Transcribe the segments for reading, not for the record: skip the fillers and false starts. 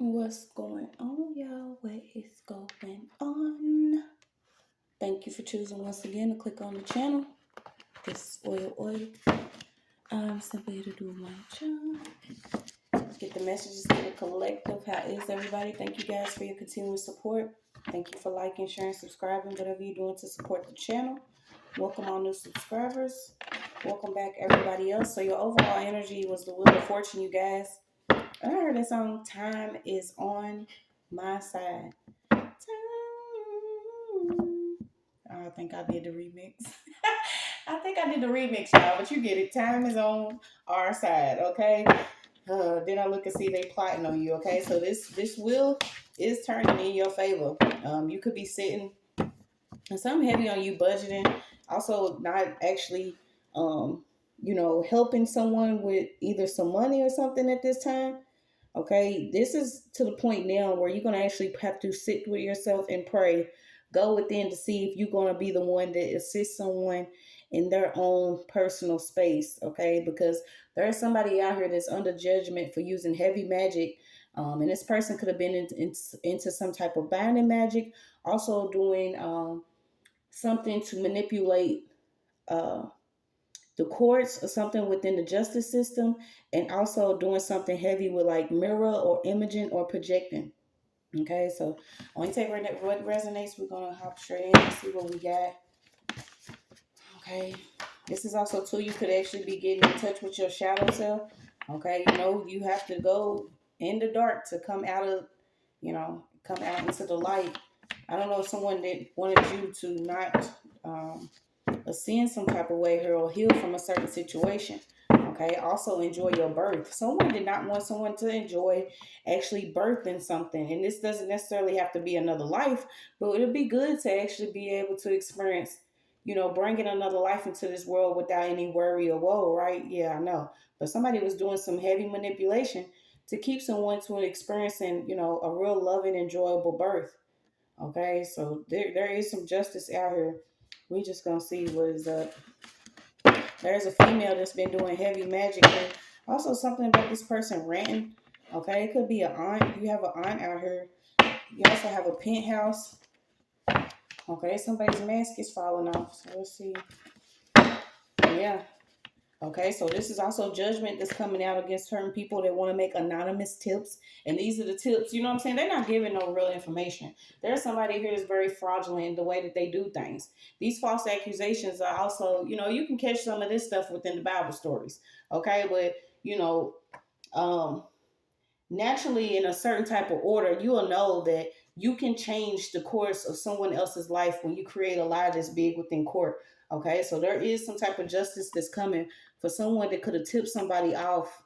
What's going on, y'all? What is going on? Thank you for choosing once again to click on the channel. This is OYAOY. I'm simply here to do my job. Get the messages to the collective. How is everybody? Thank you guys for your continuous support. Thank you for liking, sharing, subscribing, whatever you're doing to support the channel. Welcome all new subscribers. Welcome back everybody else. So your overall energy was the Wheel of Fortune, you guys. I heard that song, Time is on my side. Time. I think I did the remix. I think I did the remix, y'all, but you get it. Time is on our side, okay? Then I look and see they plotting on you, okay? So this wheel is turning in your favor. You could be sitting, and something heavy on you budgeting. Also, not actually, helping someone with either some money or something at this time. Okay, this is to the point now where you're going to actually have to sit with yourself and pray. Go within to see if you're going to be the one that assists someone in their own personal space. Okay, because there's somebody out here that's under judgment for using heavy magic. And this person could have been into some type of binding magic, also doing something to manipulate uh, the courts or something within the justice system, and also doing something heavy with like mirror or imaging or projecting. Okay, so only take what resonates. We're gonna hop straight in and see what we got. Okay, this is also too, you could actually be getting in touch with your shadow self. Okay, you have to go in the dark to come out of, come out into the light. I don't know if someone that wanted you to not ascend some type of way here or heal from a certain situation. Okay, also enjoy your birth. Someone did not want someone to enjoy actually birthing something. And this doesn't necessarily have to be another life, but it'd be good to actually be able to experience, bringing another life into this world without any worry or woe, right? Yeah, I know. But somebody was doing some heavy manipulation to keep someone to experiencing, a real loving, enjoyable birth. Okay, so there is some justice out here. We just gonna see what is up. There's a female that's been doing heavy magic. And also something about this person renting. Okay, it could be an aunt. You have an aunt out here. You also have a penthouse. Okay, somebody's mask is falling off. So let's see. Yeah. Okay, so this is also judgment that's coming out against certain people that want to make anonymous tips. And these are the tips, you know what I'm saying? They're not giving no real information. There's somebody here that's very fraudulent in the way that they do things. These false accusations are also, you can catch some of this stuff within the Bible stories. Okay, but, um, naturally in a certain type of order, you will know that you can change the course of someone else's life when you create a lie this big within court. Okay, so there is some type of justice that's coming for someone that could have tipped somebody off,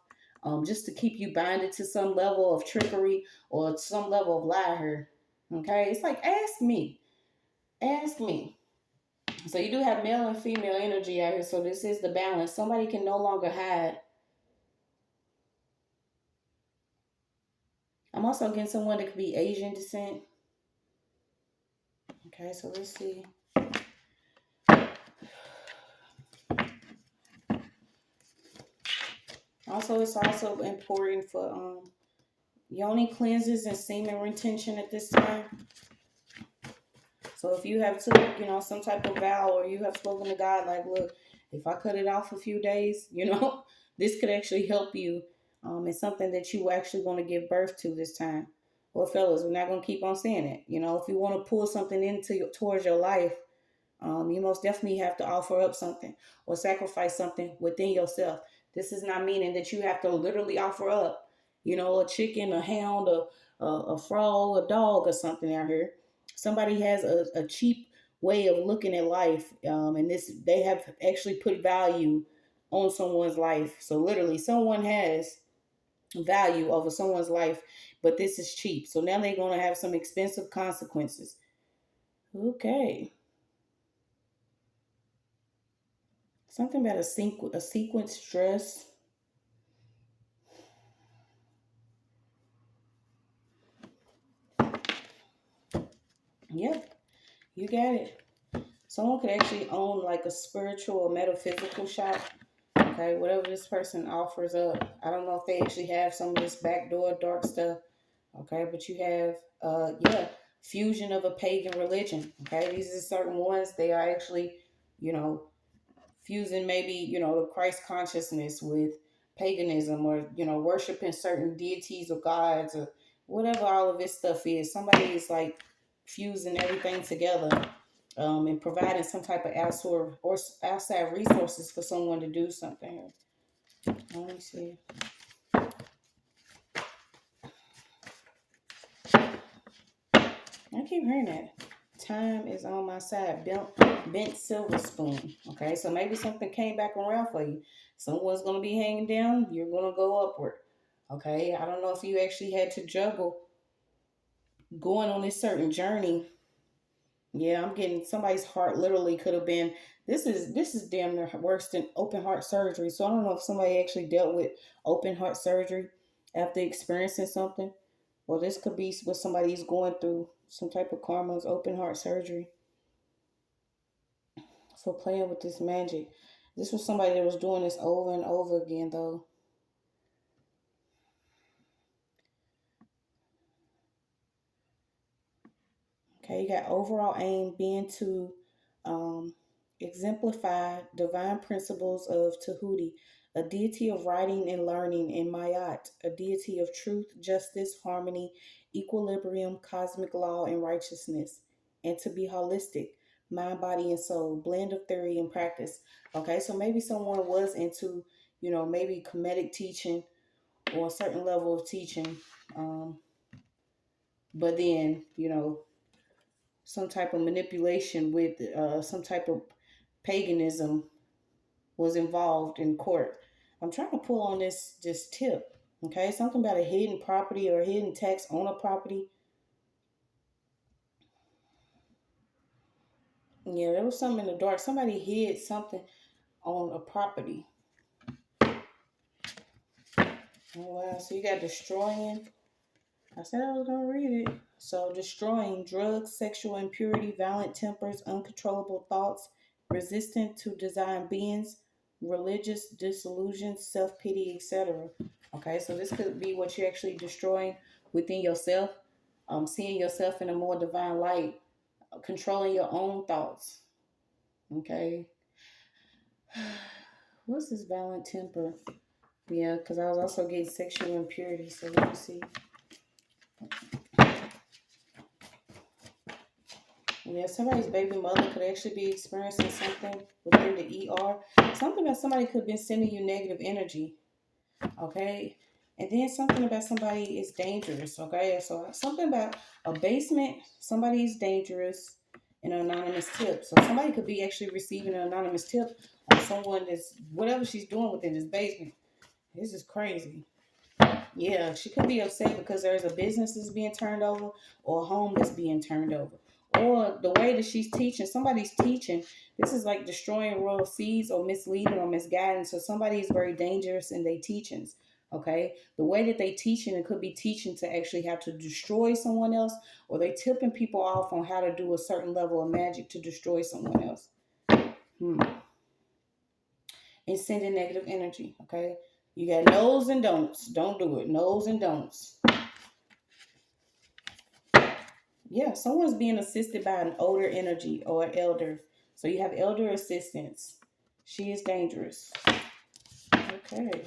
just to keep you binded to some level of trickery or some level of lie here. Okay, it's like, ask me. Ask me. So you do have male and female energy out here. So this is the balance. Somebody can no longer hide. I'm also getting someone that could be Asian descent. Okay, so let's see. Also, it's also important for yoni cleanses and semen retention at this time. So if you have to, some type of vow, or you have spoken to God, like, look, if I cut it off a few days, this could actually help you. It's something that you actually want to give birth to this time. Well, fellas, we're not going to keep on saying it. If you want to pull something towards your life, you most definitely have to offer up something or sacrifice something within yourself. This is not meaning that you have to literally offer up, a chicken, a hound, a frog, a dog, or something out here. Somebody has a cheap way of looking at life, and they have actually put value on someone's life. So literally, someone has value over someone's life, but this is cheap. So now they're going to have some expensive consequences. Okay. Something about a sequence dress. Yep, you got it. Someone could actually own like a spiritual or metaphysical shop. Okay, whatever this person offers up. I don't know if they actually have some of this backdoor dark stuff. Okay, but you have fusion of a pagan religion. Okay, these are certain ones. They are actually, you know, fusing maybe, the Christ consciousness with paganism, or, worshiping certain deities or gods, or whatever all of this stuff is. Somebody is like fusing everything together, and providing some type of outside resources for someone to do something. Let me see. I keep hearing that. Time is on my side. Bent silver spoon. Okay, so maybe something came back around for you. Someone's going to be hanging down. You're going to go upward. Okay, I don't know if you actually had to juggle going on this certain journey. Yeah, I'm getting somebody's heart literally could have been. This is damn near worse than open heart surgery. So I don't know if somebody actually dealt with open heart surgery after experiencing something. Well, this could be what somebody's going through, some type of karma's open heart surgery for playing with this magic. This was somebody that was doing this over and over again, though. Okay, you got overall aim being to um, exemplify divine principles of Tahuti, a deity of writing and learning, and Mayat, a deity of truth, justice, harmony, equilibrium, cosmic law, and righteousness, and to be holistic, mind, body, and soul, blend of theory and practice. Okay, so maybe someone was into, maybe comedic teaching or a certain level of teaching, but then, some type of manipulation with some type of paganism was involved in court. I'm trying to pull on this tip. Okay, something about a hidden property or a hidden tax on a property. Yeah, there was something in the dark. Somebody hid something on a property. Oh wow! So you got destroying. I said I was gonna read it. So destroying drugs, sexual impurity, violent tempers, uncontrollable thoughts, resistant to design beings, religious disillusion, self-pity, etc. Okay, so this could be what you're actually destroying within yourself, seeing yourself in a more divine light, controlling your own thoughts. Okay. What's this violent temper? Yeah, because I was also getting sexual impurity. So let me see. Yeah, somebody's baby mother could actually be experiencing something within the ER. Something about somebody could have been sending you negative energy. Okay. And then something about somebody is dangerous. Okay. So something about a basement, somebody's dangerous, and an anonymous tip. So somebody could be actually receiving an anonymous tip on someone that's whatever she's doing within this basement. This is crazy. Yeah, she could be upset because there's a business that's being turned over or a home that's being turned over. Or the way that she's teaching, somebody's teaching. This is like destroying royal seeds or misleading or misguiding. So somebody is very dangerous in their teachings. Okay, the way that they teaching, it could be teaching to actually have to destroy someone else, or they tipping people off on how to do a certain level of magic to destroy someone else. And sending negative energy. Okay, you got no's and don'ts. Don't do it. No's and don'ts. Yeah, someone's being assisted by an older energy or an elder. So you have elder assistance. She is dangerous. Okay.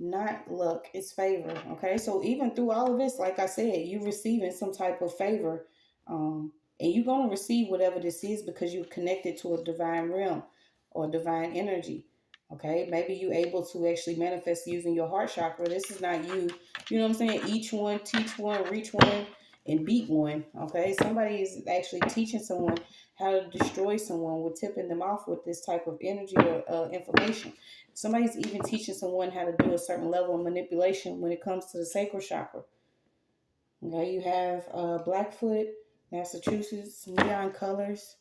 Not luck, it's favor. Okay. So even through all of this, like I said, you're receiving some type of favor. And you're going to receive whatever this is because you're connected to a divine realm or divine energy. Okay. Maybe you're able to actually manifest using your heart chakra. This is not you. You know what I'm saying? Each one, teach one, reach one, and beat one. Okay. Somebody is actually teaching someone how to destroy someone. We're tipping them off with this type of energy or information. Somebody's even teaching someone how to do a certain level of manipulation when it comes to the sacral chakra. Okay, you have Blackfoot, Massachusetts, neon colors.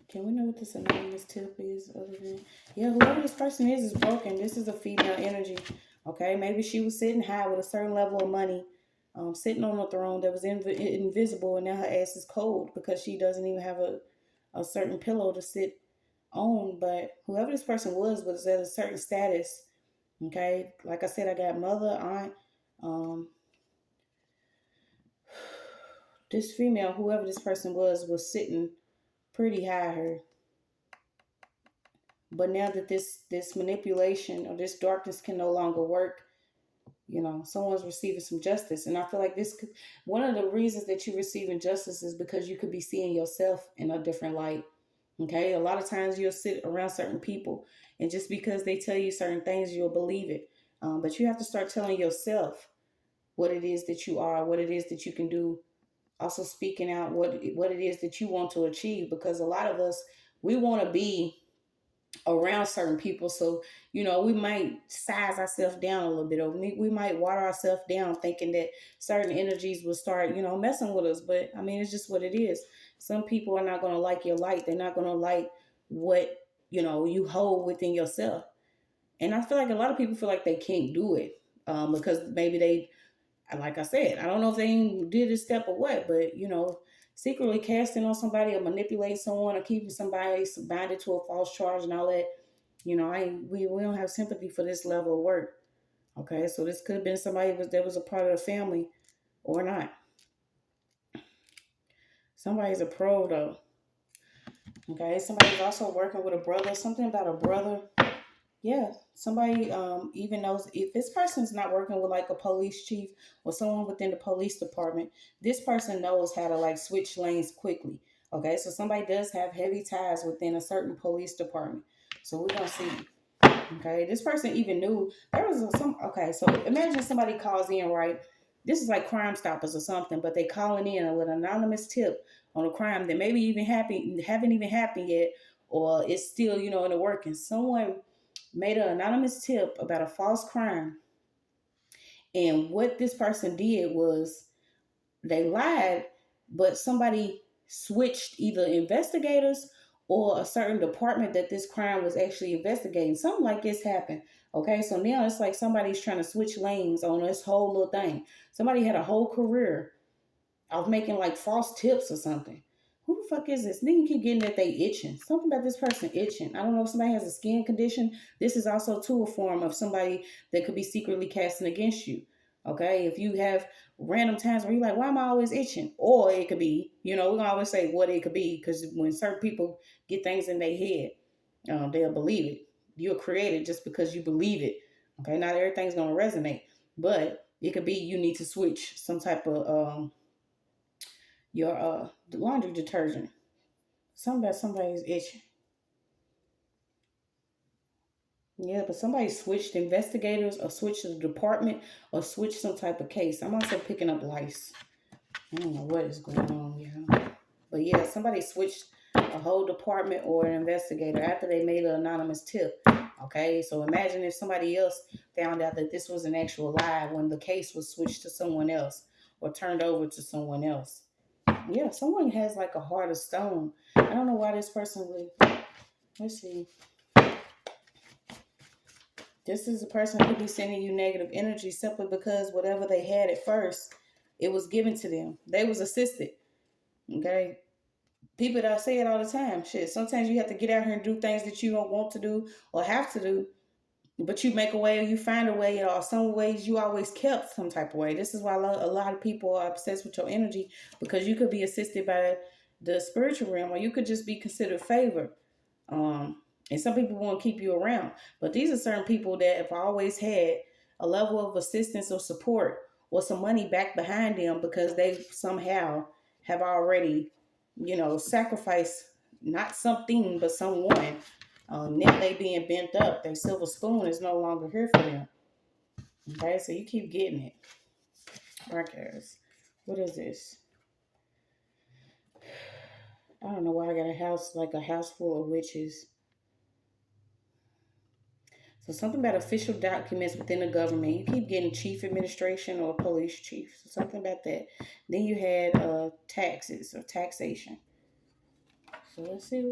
Can we know what this anonymous tip is other than, yeah, whoever this person is broken. This is a female energy. Okay, maybe she was sitting high with a certain level of money, sitting on a throne that was invisible, and now her ass is cold because she doesn't even have a certain pillow to sit on. But whoever this person was at a certain status, Okay, like I said, I got mother, aunt, um, this female, whoever this person was sitting pretty high here. But now that this manipulation or this darkness can no longer work, someone's receiving some justice. And I feel like one of the reasons that you're receiving justice is because you could be seeing yourself in a different light. Okay, a lot of times you'll sit around certain people, and just because they tell you certain things, you'll believe it. But you have to start telling yourself what it is that you are, what it is that you can do. Also speaking out what it is that you want to achieve, because a lot of us, we want to be around certain people. So, we might size ourselves down a little bit, or we might water ourselves down thinking that certain energies will start, messing with us. But I mean, it's just what it is. Some people are not going to like your light. They're not going to like what, you hold within yourself. And I feel like a lot of people feel like they can't do it, because maybe they, like I said, I don't know if they did this step or what, but secretly casting on somebody or manipulating someone or keeping somebody binded to a false charge and all that. We don't have sympathy for this level of work. Okay, so this could have been somebody that was a part of the family or not. Somebody's a pro though. Okay, somebody's also working with a brother. Something about a brother. Yeah, somebody even knows if this person's not working with like a police chief or someone within the police department. This person knows how to like switch lanes quickly. Okay, so somebody does have heavy ties within a certain police department. So we're gonna see. Okay, this person even knew there was some. Okay, so imagine somebody calls in, right? This is like Crime Stoppers or something, but they calling in with an anonymous tip on a crime that maybe even haven't even happened yet, or it's still in the working. Someone made an anonymous tip about a false crime, and what this person did was they lied, but somebody switched either investigators or a certain department that this crime was actually investigating. Something like this happened. Okay, so now it's like somebody's trying to switch lanes on this whole little thing. Somebody had a whole career of making like false tips or something. Who the fuck is this? Then you keep getting that they itching. Something about this person itching. I don't know if somebody has a skin condition. This is also too a form of somebody that could be secretly casting against you. Okay, if you have random times where you're like, why am I always itching? Or it could be, we're gonna always say what it could be, because when certain people get things in their head, they'll believe it. You're created just because you believe it. Okay, not everything's gonna resonate, but it could be you need to switch some type of your laundry detergent. Something about somebody's itching. Yeah, but somebody switched investigators or switched the department or switched some type of case. I'm also picking up lice. I don't know what is going on here. But yeah, somebody switched a whole department or an investigator after they made an anonymous tip. Okay, so imagine if somebody else found out that this was an actual lie when the case was switched to someone else or turned over to someone else. Yeah, someone has like a heart of stone. I don't know why this person would. Let's see. This is a person who be sending you negative energy simply because whatever they had at first, it was given to them. They was assisted. Okay. People that say it all the time. Shit. Sometimes you have to get out here and do things that you don't want to do or have to do. But you make a way or you find a way, or some ways you always kept some type of way. This is why a lot of people are obsessed with your energy, because you could be assisted by the spiritual realm, or you could just be considered favored. And some people want to keep you around. But these are certain people that have always had a level of assistance or support or some money back behind them, because they somehow have already, sacrificed not something, but someone. Now they being bent up. Their silver spoon is no longer here for them. Okay, so you keep getting it. Podcast. What is this? I don't know why I got a house full of witches. So something about official documents within the government. You keep getting chief administration or police chief. So something about that. Then you had taxes or taxation. So let's see.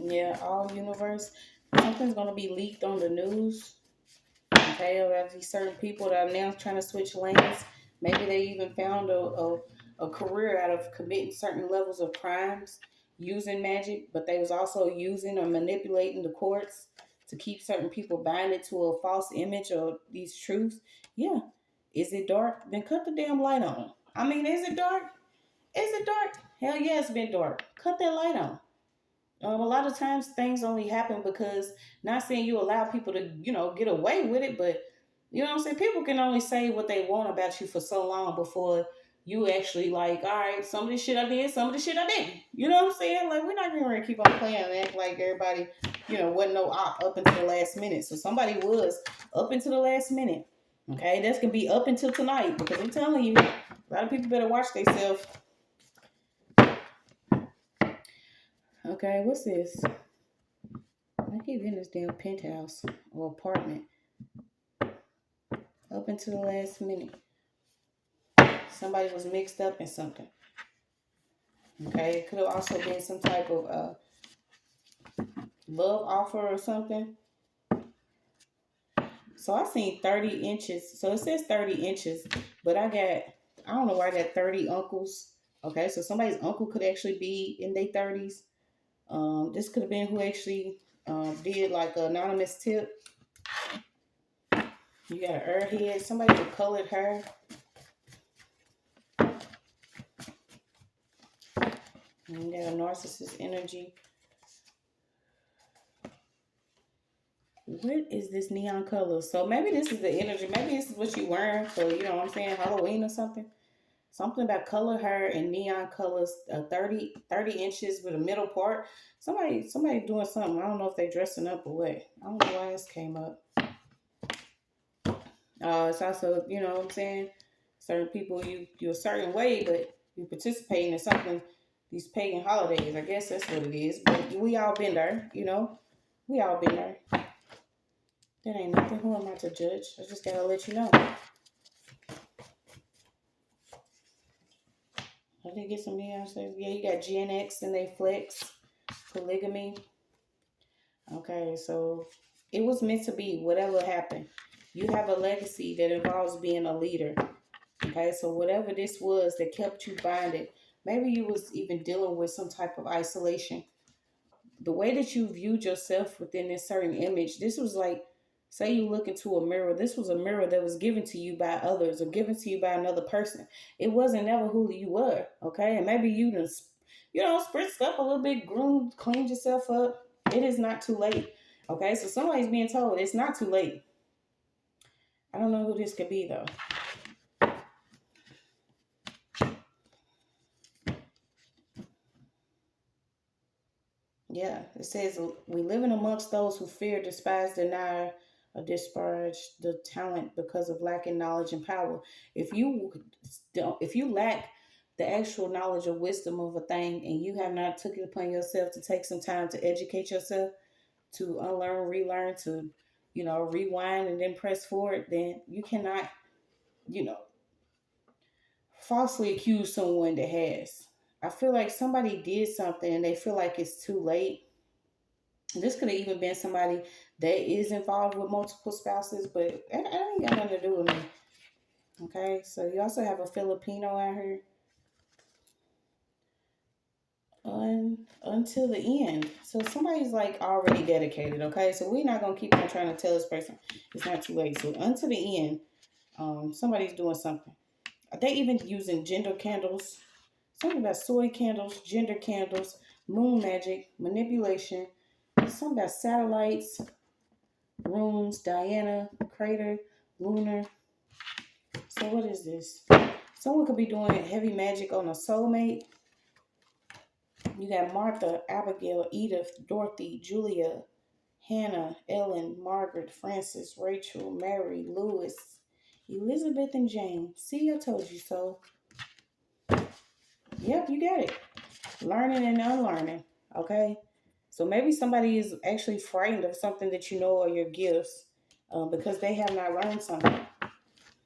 Yeah, all universe. Something's gonna be leaked on the news. Okay, about these certain people that are now trying to switch lanes. Maybe they even found a career out of committing certain levels of crimes using magic, but they was also using or manipulating the courts to keep certain people binded to a false image or these truths. Yeah. Is it dark? Then cut the damn light on. I mean, is it dark? Is it dark? Hell yeah, it's been dark. Cut that light on. A lot of times things only happen because, not saying you allow people to, get away with it, but you know what I'm saying? People can only say what they want about you for so long before you actually like, all right, some of this shit I did, some of the shit I didn't. You know what I'm saying? Like, we're not going to keep on playing and act like everybody, wasn't no op up until the last minute. So somebody was up until the last minute. Okay, that's going to be up until tonight, because I'm telling you, a lot of people better watch themselves. Okay, what's this? I keep getting this damn penthouse or apartment up until the last minute. Somebody was mixed up in something. Okay, it could have also been some type of love offer or something. So I seen 30 inches. So it says 30 inches, but I don't know why I got 30 uncles. Okay, so somebody's uncle could actually be in their 30s. This could have been who actually did like an anonymous tip. You got an airhead, somebody with colored hair. And you got a narcissist energy. What is this neon color? So maybe this is the energy. Maybe this is what you're wearing for, what I'm saying, Halloween or something. Something about color hair and neon colors, 30 inches with a middle part. Somebody doing something. I don't know if they're dressing up or what. I don't know why this came up. It's also, you know what I'm saying, certain people, you're a certain way, but you're participating in something, these pagan holidays. I guess that's what it is. But we all been there, We all been there. That ain't nothing. Who am I to judge? I just gotta let you know. I did get some answers. Yeah, you got Gen X and they flex. Polygamy. Okay, so it was meant to be. Whatever happened, you have a legacy that involves being a leader. Okay, so whatever this was that kept you bonded, maybe you was even dealing with some type of isolation. The way that you viewed yourself within this certain image, this was like, say you look into a mirror, this was a mirror that was given to you by others or given to you by another person. It wasn't never who you were, okay? And maybe you just, spritzed up a little bit, groomed, cleaned yourself up. It is not too late, okay? So somebody's being told it's not too late. I don't know who this could be, though. Yeah, it says, we living amongst those who fear, despise, deny, or disparage the talent because of lacking knowledge and power. If you lack the actual knowledge or wisdom of a thing, and you have not took it upon yourself to take some time to educate yourself, to unlearn, relearn, to rewind and then press forward, then you cannot falsely accuse someone that has. I feel like somebody did something and they feel like it's too late. This could have even been somebody that is involved with multiple spouses, but it ain't got nothing to do with me. Okay, so you also have a Filipino out here. Until the end. So somebody's like already dedicated, okay? So we're not going to keep on trying to tell this person it's not too late. So until the end, somebody's doing something. Are they even using gender candles? Something about soy candles, gender candles, moon magic, manipulation. Something about satellites, runes, Diana, crater, lunar. So what is this? Someone could be doing heavy magic on a soulmate. You got Martha, Abigail, Edith, Dorothy, Julia, Hannah, Ellen, Margaret, Frances, Rachel, Mary, Lewis, Elizabeth, and Jane. See, I told you so. Yep, you got it. Learning and unlearning. Okay? So maybe somebody is actually frightened of something that you know are your gifts because they have not learned something.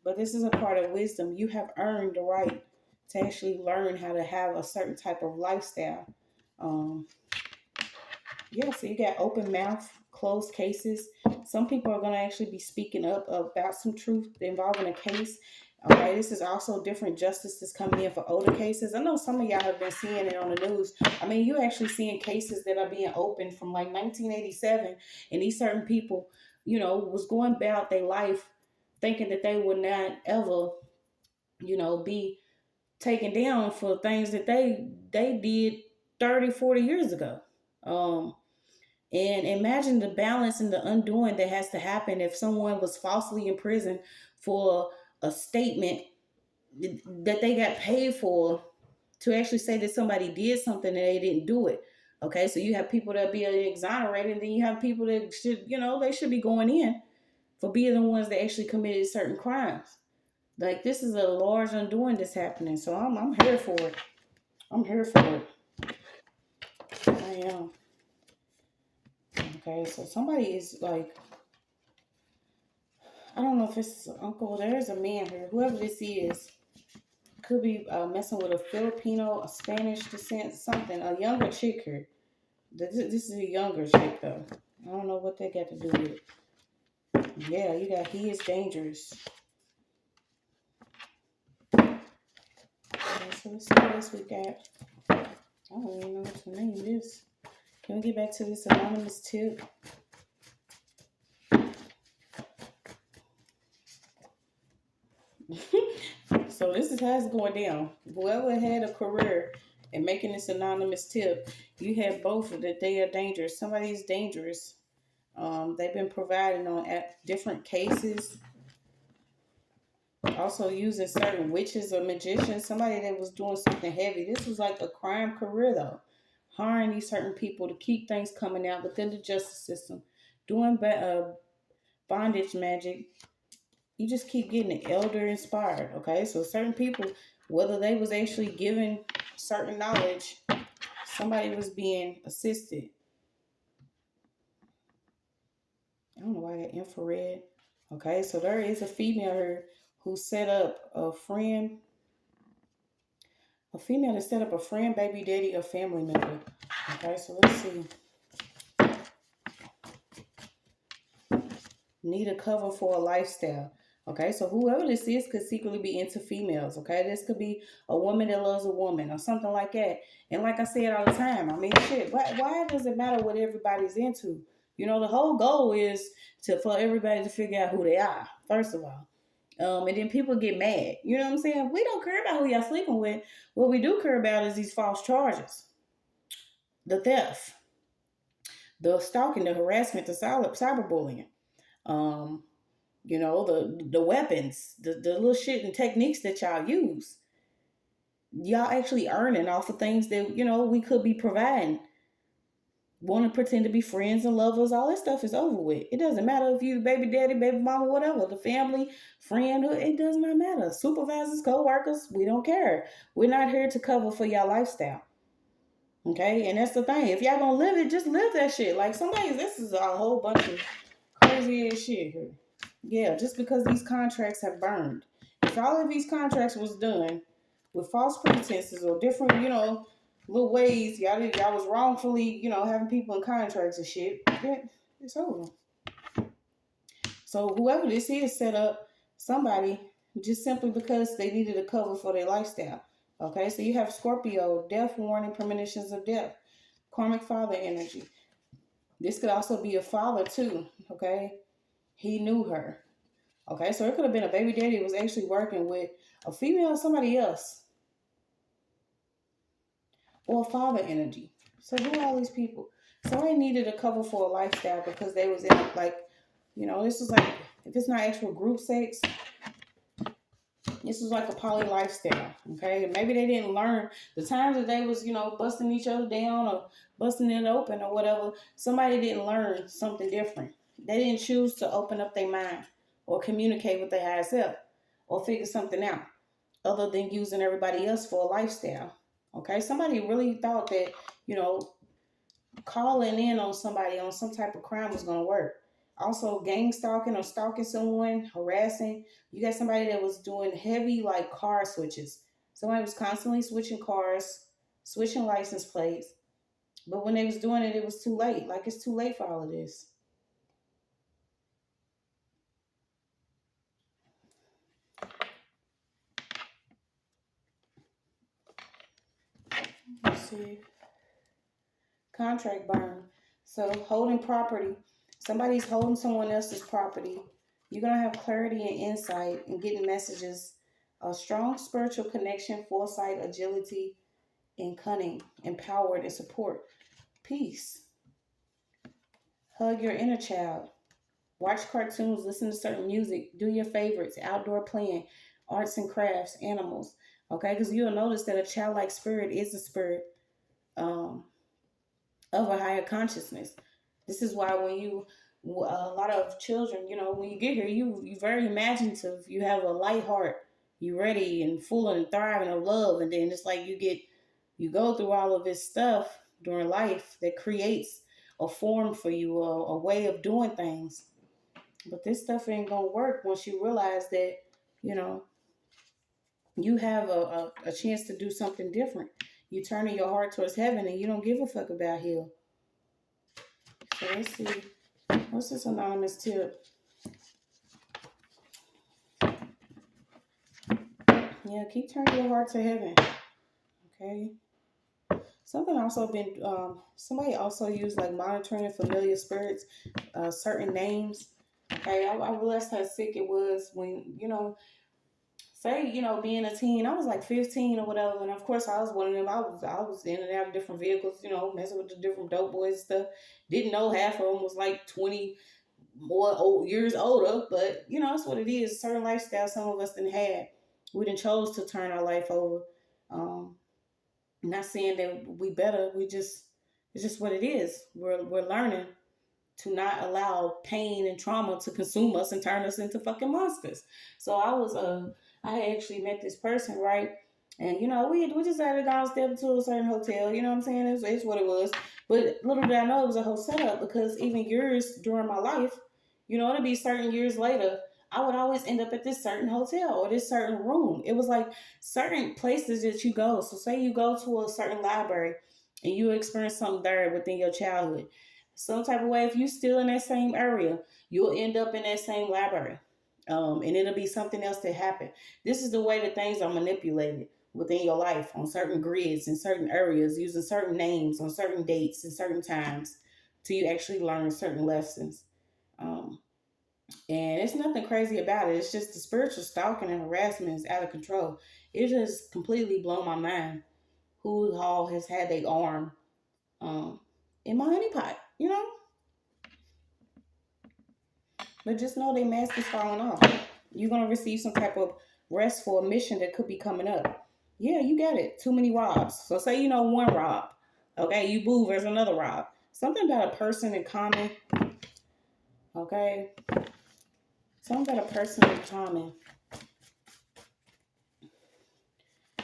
But this is a part of wisdom. You have earned the right to actually learn how to have a certain type of lifestyle. So you got open mouth, closed cases. Some people are going to actually be speaking up about some truth involving a case. Okay, this is also different justice that's coming in for older cases. I know some of y'all have been seeing it on the news. I mean, you're actually seeing cases that are being opened from like 1987, and these certain people, was going about their life thinking that they would not ever, be taken down for things that they did 30, 40 years ago. Um, and imagine the balance and the undoing that has to happen if someone was falsely in prison for a statement that they got paid for to actually say that somebody did something and they didn't do it. Okay, so you have people that be exonerated, and then you have people that should, they should be going in for being the ones that actually committed certain crimes. Like, this is a large undoing that's happening. So I'm here for it. I'm here for it. I am. Okay, so somebody is like, I don't know if it's uncle. There's a man here. Whoever this is could be messing with a Filipino, a Spanish descent, something. A younger chick here. This is a younger chick though. I don't know what they got to do with it. Yeah, you got he is dangerous. Okay, so let's see what else we got. I don't even know what to name this. Can we get back to this anonymous tip? So this is how it's going down. Whoever had a career in making this anonymous tip, you have both that they are dangerous. Somebody's dangerous. They've been providing on different cases. Also using certain witches or magicians. Somebody that was doing something heavy. This was like a crime career though. Hiring these certain people to keep things coming out within the justice system. Doing bondage magic. You just keep getting the elder inspired. Okay, so certain people, whether they was actually given certain knowledge, somebody was being assisted. I don't know why I got infrared. Okay, so there is a female here who set up a friend, a female that set up a friend, baby daddy, or family member. Okay, so let's see. Need a cover for a lifestyle. Okay, so whoever this is could secretly be into females. Okay, this could be a woman that loves a woman or something like that. And like I said all the time, I mean, shit, why does it matter what everybody's into? The whole goal is for everybody to figure out who they are, first of all. And then people get mad. You know what I'm saying? We don't care about who y'all sleeping with. What we do care about is these false charges, the theft, the stalking, the harassment, the cyberbullying. Um, the weapons, the little shit and techniques that y'all use. Y'all actually earning off of things that, we could be providing. Want to pretend to be friends and lovers, all that stuff is over with. It doesn't matter if you baby daddy, baby mama, whatever, the family, friend, it does not matter. Supervisors, co-workers, we don't care. We're not here to cover for your lifestyle. Okay, and that's the thing. If y'all gonna live it, just live that shit. Like this is a whole bunch of crazy ass shit here. Yeah, just because these contracts have burned. If all of these contracts was done with false pretenses or different, little ways, y'all was wrongfully, having people in contracts and shit, then it's over. So whoever this is set up somebody just simply because they needed a cover for their lifestyle. Okay, so you have Scorpio, death warning, premonitions of death, karmic father energy. This could also be a father too. Okay, he knew her. Okay, so it could have been a baby daddy who was actually working with a female or somebody else. Or father energy. So who are all these people? Somebody needed a cover for a lifestyle because they was in this is like, if it's not actual group sex, this is like a poly lifestyle. Okay, maybe they didn't learn the times that they was, busting each other down or busting it open or whatever. Somebody didn't learn something different. They didn't choose to open up their mind or communicate with their higher self or figure something out other than using everybody else for a lifestyle. Okay, somebody really thought that, calling in on somebody on some type of crime was going to work. Also, gang stalking or stalking someone, harassing. You got somebody that was doing heavy, like, car switches. Somebody was constantly switching cars, switching license plates. But when they was doing it, it was too late. Like, it's too late for all of this. see. Contract burn. So holding property. Somebody's holding someone else's property. You're going to have clarity and insight and getting messages. A strong spiritual connection, foresight, agility, and cunning, empowered and support. Peace. Hug your inner child. Watch cartoons, listen to certain music, do your favorites, outdoor playing, arts and crafts, animals. Okay, because you'll notice that a childlike spirit is a spirit of a higher consciousness. This is why when a lot of children, when you get here, you very imaginative. You have a light heart. You ready and full and thriving of love, and then it's like you go through all of this stuff during life that creates a form for you, a way of doing things. But this stuff ain't gonna work once you realize that, you have a chance to do something different. You turning your heart towards heaven and you don't give a fuck about hell. So let's see. What's this anonymous tip? Yeah, keep turning your heart to heaven. Okay. Something also been, somebody also used like monitoring familiar spirits, certain names. Okay, I realized how sick it was when, say, being a teen, I was like 15 or whatever, and of course I was one of them. I was in and out of different vehicles, messing with the different dope boys and stuff. Didn't know half of them was like 20 more years older, but that's what it is. Certain lifestyle some of us didn't have. We didn't chose to turn our life over. Not saying that we better. It's just what it is. We're learning to not allow pain and trauma to consume us and turn us into fucking monsters. So I actually met this person, right? And we just had to go and step into a certain hotel, you know what I'm saying? It's what it was. But little did I know it was a whole setup, because even years during my life, it'd be certain years later, I would always end up at this certain hotel or this certain room. It was like certain places that you go. So say you go to a certain library and you experience something there within your childhood. Some type of way, if you still in that same area, you'll end up in that same library. And it'll be something else that happened. This is the way that things are manipulated within your life on certain grids in certain areas, using certain names on certain dates and certain times till you actually learn certain lessons. And it's nothing crazy about it. It's just the spiritual stalking and harassment is out of control. It just completely blown my mind who all has had their arm in my honeypot, But just know their mask is falling off. You're going to receive some type of rest for a mission that could be coming up. Yeah, you get it. Too many Robs. So say one Rob. Okay, you move, there's another Rob. Something about a person in common. Okay. Something about a person in common.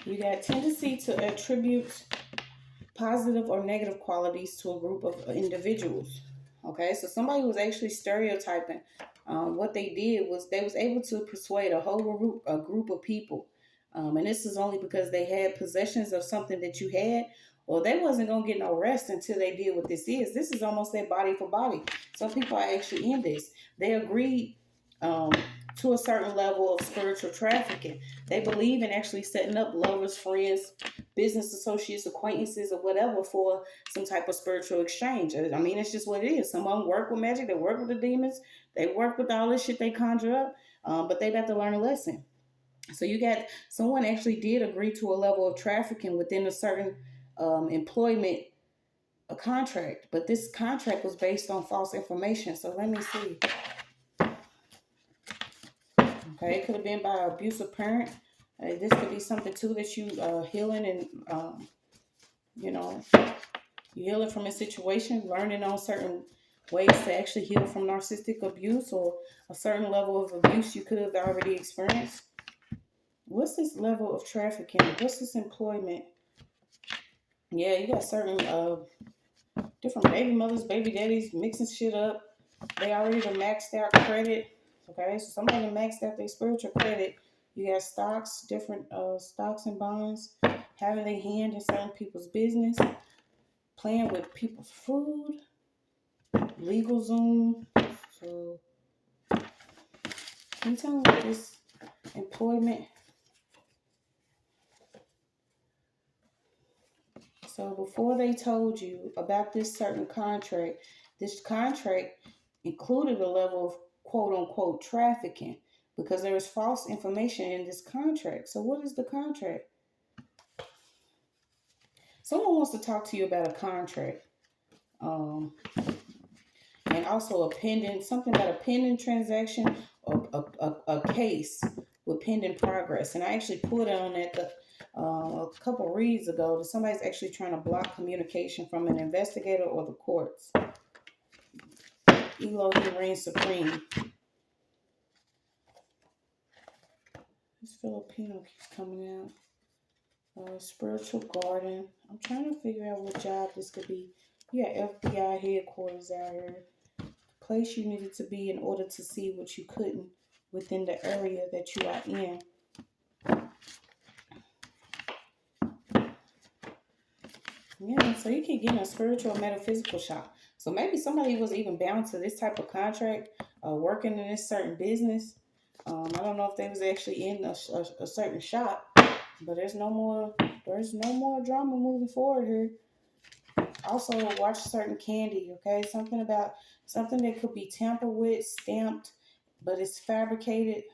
You got tendency to attribute positive or negative qualities to a group of individuals. Okay, so somebody was actually stereotyping. What they did was they was able to persuade a group of people. And this is only because they had possessions of something that you had, or they wasn't going to get no rest until they did what this is. This is almost that body for body. Some people are actually in this. They agreed to a certain level of spiritual trafficking. They believe in actually setting up lovers, friends, business associates, acquaintances, or whatever for some type of spiritual exchange. I mean, it's just what it is. Some of them work with magic. They work with the demons. They work with all this shit they conjure up. But they got to learn a lesson. So you got someone actually did agree to a level of trafficking within a certain employment a contract. But this contract was based on false information. So let me see. Okay, it could have been by an abusive parent. This could be something too that you healing and you healing from a situation, learning on certain ways to actually heal from narcissistic abuse or a certain level of abuse you could have already experienced. What's this level of trafficking? What's this employment? Yeah, you got certain different baby mothers, baby daddies mixing shit up. They already done maxed out credit. Okay, so somebody maxed out their spiritual credit. You got stocks, different stocks and bonds, having their hand in certain people's business, playing with people's food, legal Zoom. So, can you tell me what this employment? So before they told you about this certain contract, this contract included a level of quote unquote trafficking because there is false information in this contract. So what is the contract? Someone wants to talk to you about a contract. And also something about a pending transaction or a case with pending progress. And I actually put on that a couple of reads ago that somebody's actually trying to block communication from an investigator or the courts. Elohim reigns supreme. This Filipino keeps coming out. Spiritual garden. I'm trying to figure out what job this could be. You got FBI headquarters out here. Place you needed to be in order to see what you couldn't within the area that you are in. Yeah, so you keep getting a spiritual metaphysical shock. So maybe somebody was even bound to this type of contract, working in this certain business. I don't know if they was actually in a certain shop, but there's no more drama moving forward here. Also, watch certain candy, okay? Something that could be tampered with, stamped, but it's fabricated.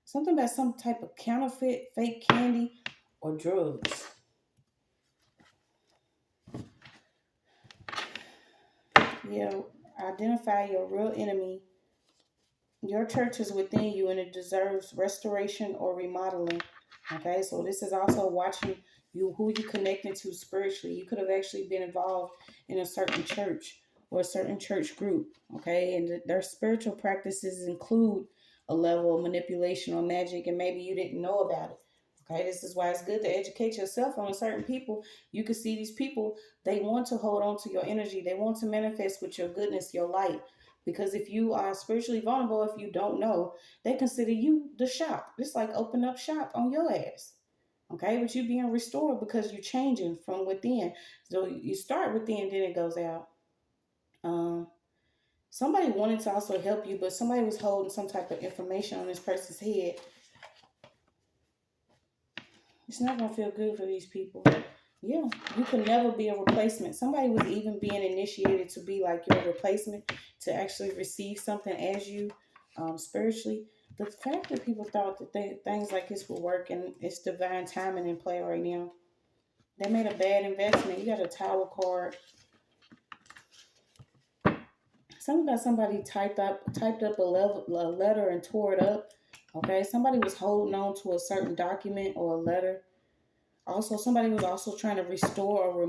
Something about some type of counterfeit, fake candy, or drugs. Yeah, identify your real enemy. Your church is within you and it deserves restoration or remodeling. Okay, so this is also watching who you connecting to spiritually. You could have actually been involved in a certain church or a certain church group. Okay, and their spiritual practices include a level of manipulation or magic, and maybe you didn't know about it. Okay, this is why it's good to educate yourself on certain people. You can see these people, they want to hold on to your energy. They want to manifest with your goodness, your light. Because if you are spiritually vulnerable, if you don't know, they consider you the shop. It's like open up shop on your ass. Okay, but you being restored because you're changing from within. So you start within, then it goes out. Somebody wanted to also help you, but somebody was holding some type of information on this person's head. It's not going to feel good for these people. Yeah, you can never be a replacement. Somebody was even being initiated to be like your replacement, to actually receive something as you spiritually. The fact that people thought that things like this would work, and it's divine timing in play right now. They made a bad investment. You got a Tower card. Something about somebody typed up a letter and tore it up. Okay, somebody was holding on to a certain document or a letter. Also, somebody was also trying to restore or